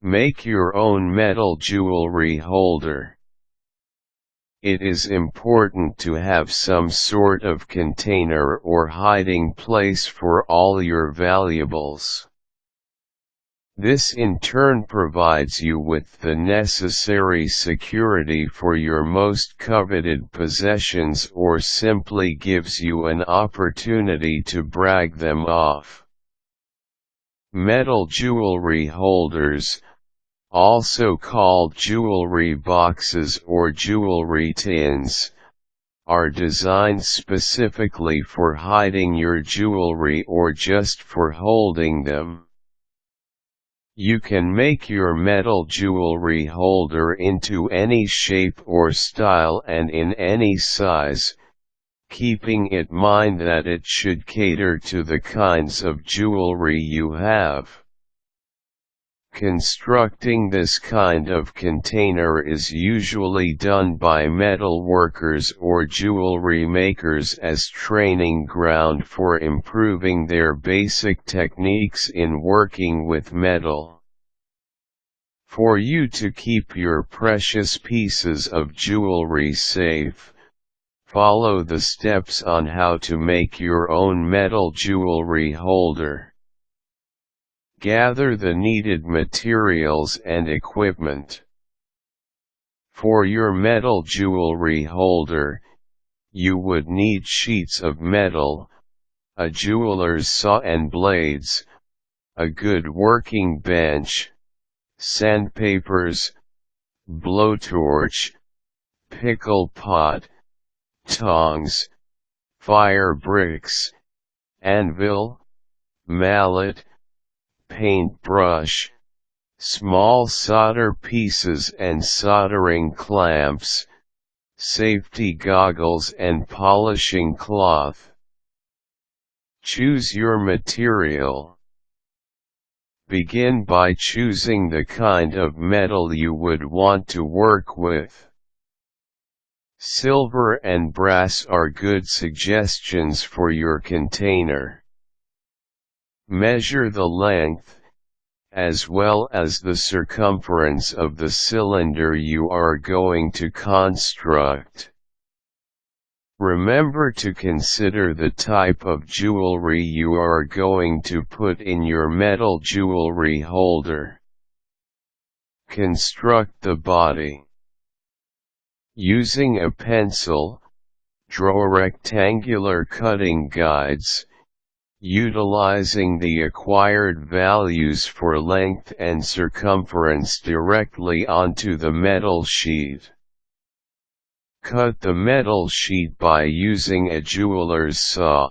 Make your own metal jewelry holder. It is important to have some sort of container or hiding place for all your valuables. This in turn provides you with the necessary security for your most coveted possessions, or simply gives you an opportunity to brag them off. Metal jewelry holders, also called jewelry boxes or jewelry tins, are designed specifically for hiding your jewelry or just for holding them. You can make your metal jewelry holder into any shape or style and in any size, keeping in mind that it should cater to the kinds of jewelry you have. Constructing this kind of container is usually done by metal workers or jewelry makers as training ground for improving their basic techniques in working with metal. For you to keep your precious pieces of jewelry safe, follow the steps on how to make your own metal jewelry holder. Gather the needed materials and equipment. For your metal jewelry holder, you would need sheets of metal, a jeweler's saw and blades, a good working bench, sandpapers, blowtorch, pickle pot, tongs, fire bricks, anvil, mallet, paintbrush, small solder pieces and soldering clamps, safety goggles and polishing cloth. Choose your material. Begin by choosing the kind of metal you would want to work with. Silver and brass are good suggestions for your container. Measure the length, as well as the circumference of the cylinder you are going to construct. Remember to consider the type of jewelry you are going to put in your metal jewelry holder. Construct the body. Using a pencil, draw rectangular cutting guides, utilizing the acquired values for length and circumference directly onto the metal sheet. Cut the metal sheet by using a jeweler's saw.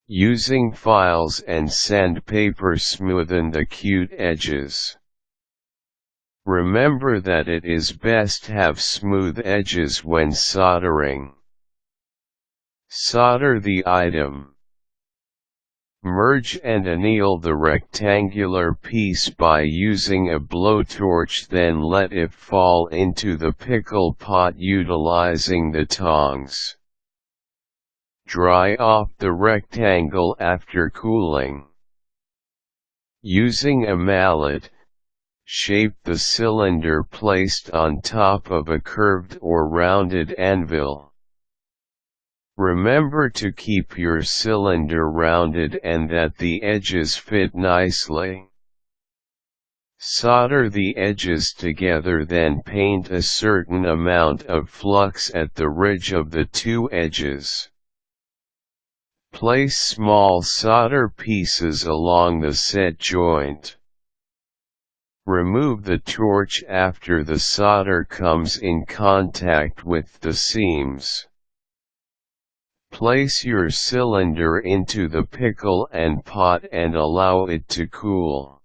Using files and sandpaper, smoothen the acute edges. Remember that it is best to have smooth edges when soldering. Solder the item. Merge and anneal the rectangular piece by using a blowtorch, then let it fall into the pickle pot utilizing the tongs. Dry off the rectangle after cooling. Using a mallet, shape the cylinder placed on top of a curved or rounded anvil. Remember to keep your cylinder rounded and that the edges fit nicely. Solder the edges together, then paint a certain amount of flux at the ridge of the two edges. Place small solder pieces along the set joint. Remove the torch after the solder comes in contact with the seams. Place your cylinder into the pickle and pot and allow it to cool.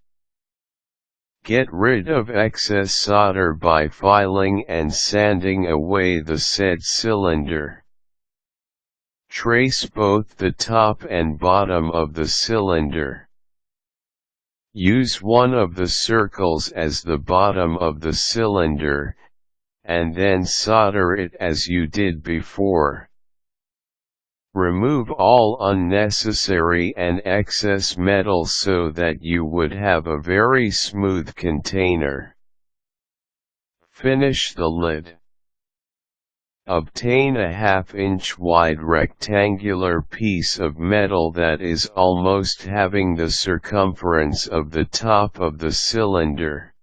Get rid of excess solder by filing and sanding away the said cylinder. Trace both the top and bottom of the cylinder. Use one of the circles as the bottom of the cylinder, and then solder it as you did before. Remove all unnecessary and excess metal so that you would have a very smooth container. Finish the lid. Obtain a 1/2 inch wide rectangular piece of metal that is almost having the circumference of the top of the cylinder.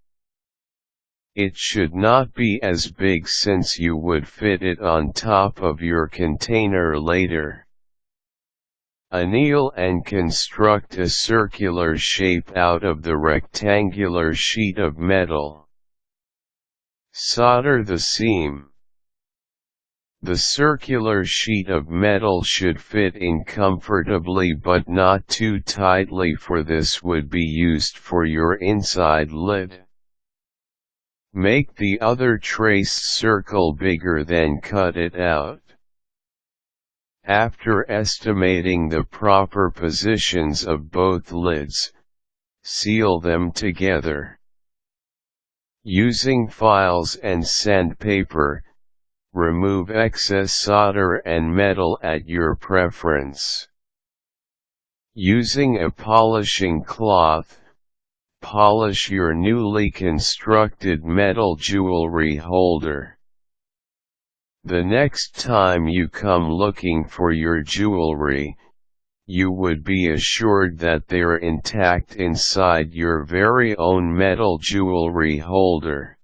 It should not be as big since you would fit it on top of your container later. Anneal and construct a circular shape out of the rectangular sheet of metal. Solder the seam. The circular sheet of metal should fit in comfortably but not too tightly, for this would be used for your inside lid. Make the other traced circle bigger, then cut it out. After estimating the proper positions of both lids, seal them together. Using files and sandpaper, remove excess solder and metal at your preference. Using a polishing cloth, polish your newly constructed metal jewelry holder. The next time you come looking for your jewelry, you would be assured that they're intact inside your very own metal jewelry holder.